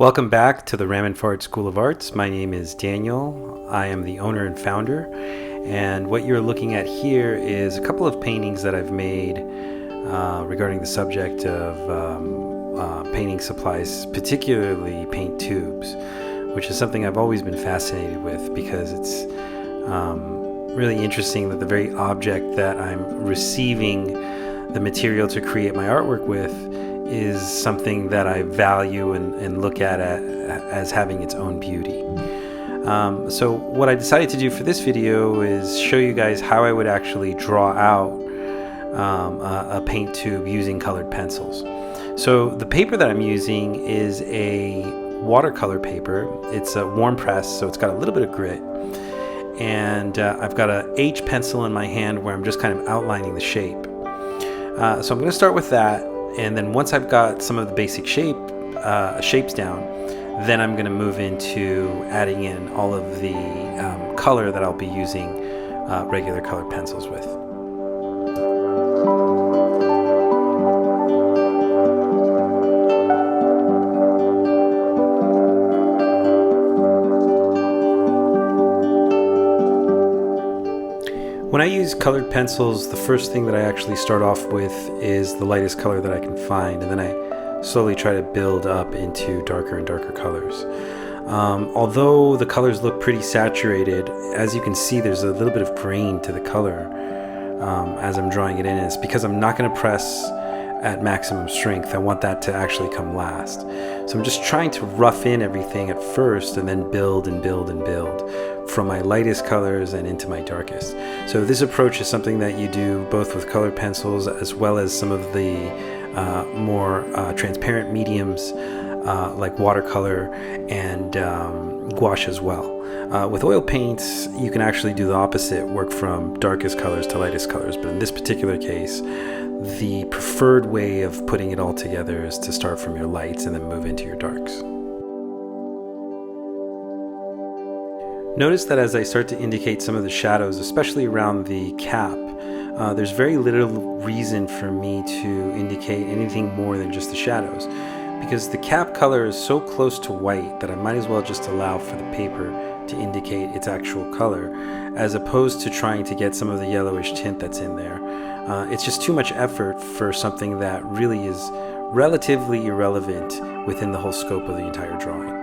Welcome back to the Raminfard School of Arts. My name is Daniel. I am the owner and founder. And what you're looking at here is a couple of paintings that I've made regarding the subject of painting supplies, particularly paint tubes, which is something I've always been fascinated with because it's really interesting that the very object that I'm receiving the material to create my artwork with is something that I value and look at as having its own beauty. So what I decided to do for this video is show you guys how I would actually draw out a paint tube using colored pencils. So the paper that I'm using is a watercolor paper. It's a warm press, so it's got a little bit of grit. And I've got a H pencil in my hand where I'm just kind of outlining the shape. So I'm going to start with that. And then once I've got some of the basic shapes down, then I'm going to move into adding in all of the color that I'll be using regular colored pencils with. When I use colored pencils, the first thing that I actually start off with is the lightest color that I can find, and then I slowly try to build up into darker and darker colors. Although the colors look pretty saturated, as you can see there's a little bit of grain to the color as I'm drawing it in. And it's because I'm not going to press at maximum strength. I want that to actually come last. So I'm just trying to rough in everything at first and then build and build and build from my lightest colors and into my darkest. So this approach is something that you do both with colored pencils as well as some of the more transparent mediums like watercolor and gouache as well. With oil paints, you can actually do the opposite, work from darkest colors to lightest colors, but in this particular case, the preferred way of putting it all together is to start from your lights and then move into your darks. Notice that as I start to indicate some of the shadows, especially around the cap, there's very little reason for me to indicate anything more than just the shadows, because the cap color is so close to white that I might as well just allow for the paper to indicate its actual color, as opposed to trying to get some of the yellowish tint that's in there. It's just too much effort for something that really is relatively irrelevant within the whole scope of the entire drawing.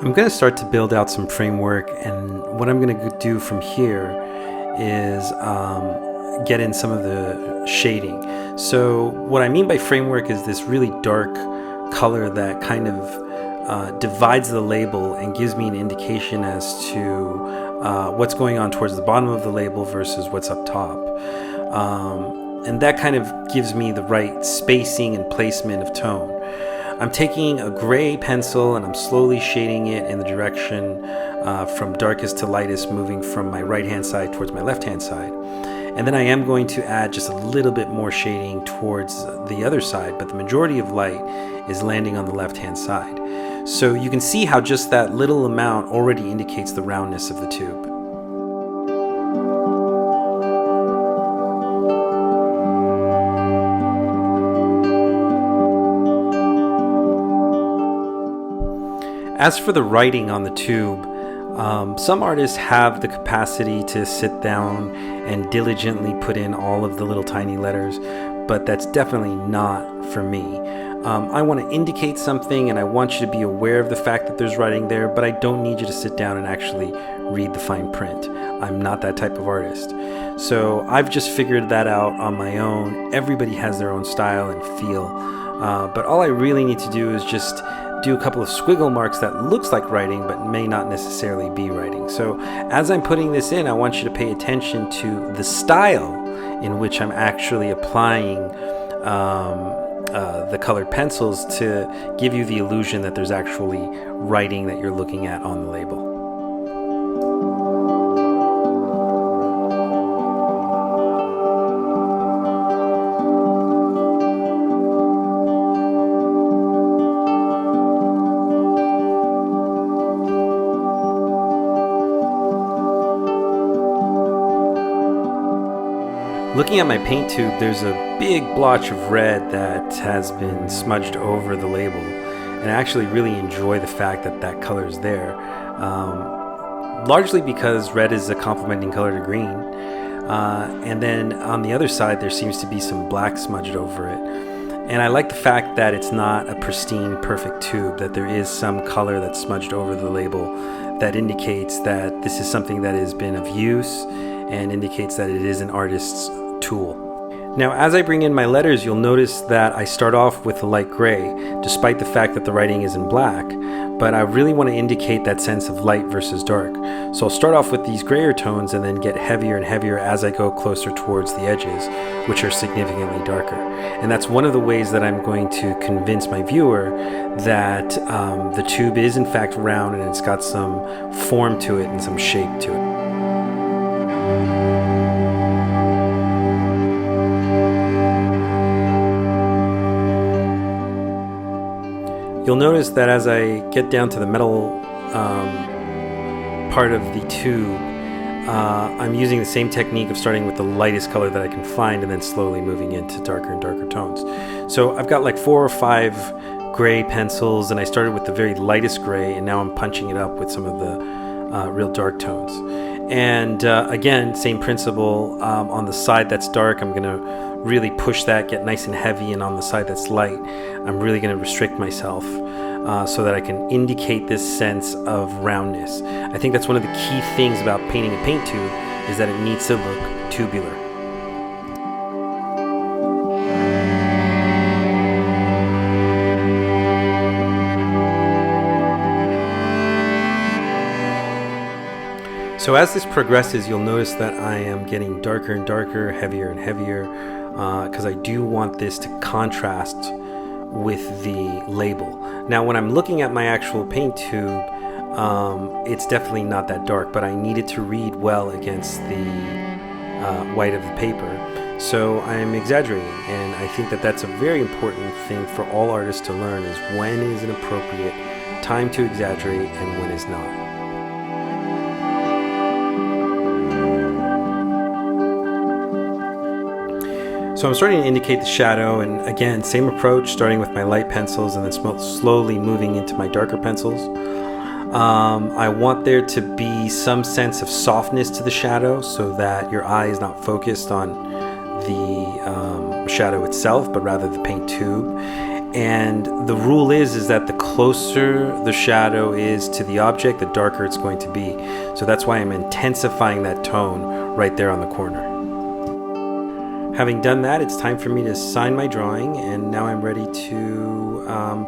I'm going to start to build out some framework, and what I'm going to do from here is get in some of the shading. So what I mean by framework is this really dark color that kind of divides the label and gives me an indication as to what's going on towards the bottom of the label versus what's up top. And that kind of gives me the right spacing and placement of tone. I'm taking a gray pencil and I'm slowly shading it in the direction from darkest to lightest, moving from my right hand side towards my left hand side. And then I am going to add just a little bit more shading towards the other side, but the majority of light is landing on the left hand side. So you can see how just that little amount already indicates the roundness of the tube. As for the writing on the tube, some artists have the capacity to sit down and diligently put in all of the little tiny letters, but that's definitely not for me. I want to indicate something and I want you to be aware of the fact that there's writing there, but I don't need you to sit down and actually read the fine print. I'm not that type of artist. So I've just figured that out on my own. Everybody has their own style and feel, but all I really need to do is just do a couple of squiggle marks that looks like writing but may not necessarily be writing. So as I'm putting this in, I want you to pay attention to the style in which I'm actually applying the colored pencils to give you the illusion that there's actually writing that you're looking at on the label. Looking at my paint tube, there's a big blotch of red that has been smudged over the label, and I actually really enjoy the fact that that color is there, largely because red is a complementing color to green, and then on the other side there seems to be some black smudged over it. And I like the fact that it's not a pristine, perfect tube, that there is some color that's smudged over the label that indicates that this is something that has been of use and indicates that it is an artist's tool. Now, as I bring in my letters, you'll notice that I start off with a light gray, despite the fact that the writing is in black, but I really want to indicate that sense of light versus dark. So I'll start off with these grayer tones and then get heavier and heavier as I go closer towards the edges, which are significantly darker. And that's one of the ways that I'm going to convince my viewer that the tube is in fact round and it's got some form to it and some shape to it. You'll notice that as I get down to the metal part of the tube, I'm using the same technique of starting with the lightest color that I can find and then slowly moving into darker and darker tones. So I've got like 4 or 5 gray pencils, and I started with the very lightest gray, and now I'm punching it up with some of the real dark tones. And again, same principle. On the side that's dark, I'm going to really push that, get nice and heavy, and on the side that's light, I'm really going to restrict myself so that I can indicate this sense of roundness. I think that's one of the key things about painting a paint tube, is that it needs to look tubular. So as this progresses, you'll notice that I am getting darker and darker, heavier and heavier, because I do want this to contrast with the label. Now when I'm looking at my actual paint tube, it's definitely not that dark, but I need it to read well against the white of the paper. So I'm exaggerating, and I think that that's a very important thing for all artists to learn, is when is an appropriate time to exaggerate and when is not. So I'm starting to indicate the shadow, and again, same approach, starting with my light pencils and then slowly moving into my darker pencils. I want there to be some sense of softness to the shadow so that your eye is not focused on the shadow itself, but rather the paint tube. And the rule is that the closer the shadow is to the object, the darker it's going to be. So that's why I'm intensifying that tone right there on the corner. Having done that, it's time for me to sign my drawing, and now I'm ready to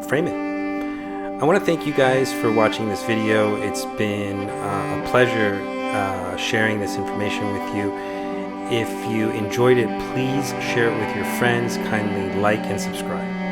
frame it. I want to thank you guys for watching this video. It's been a pleasure sharing this information with you. If you enjoyed it, please share it with your friends. Kindly like and subscribe.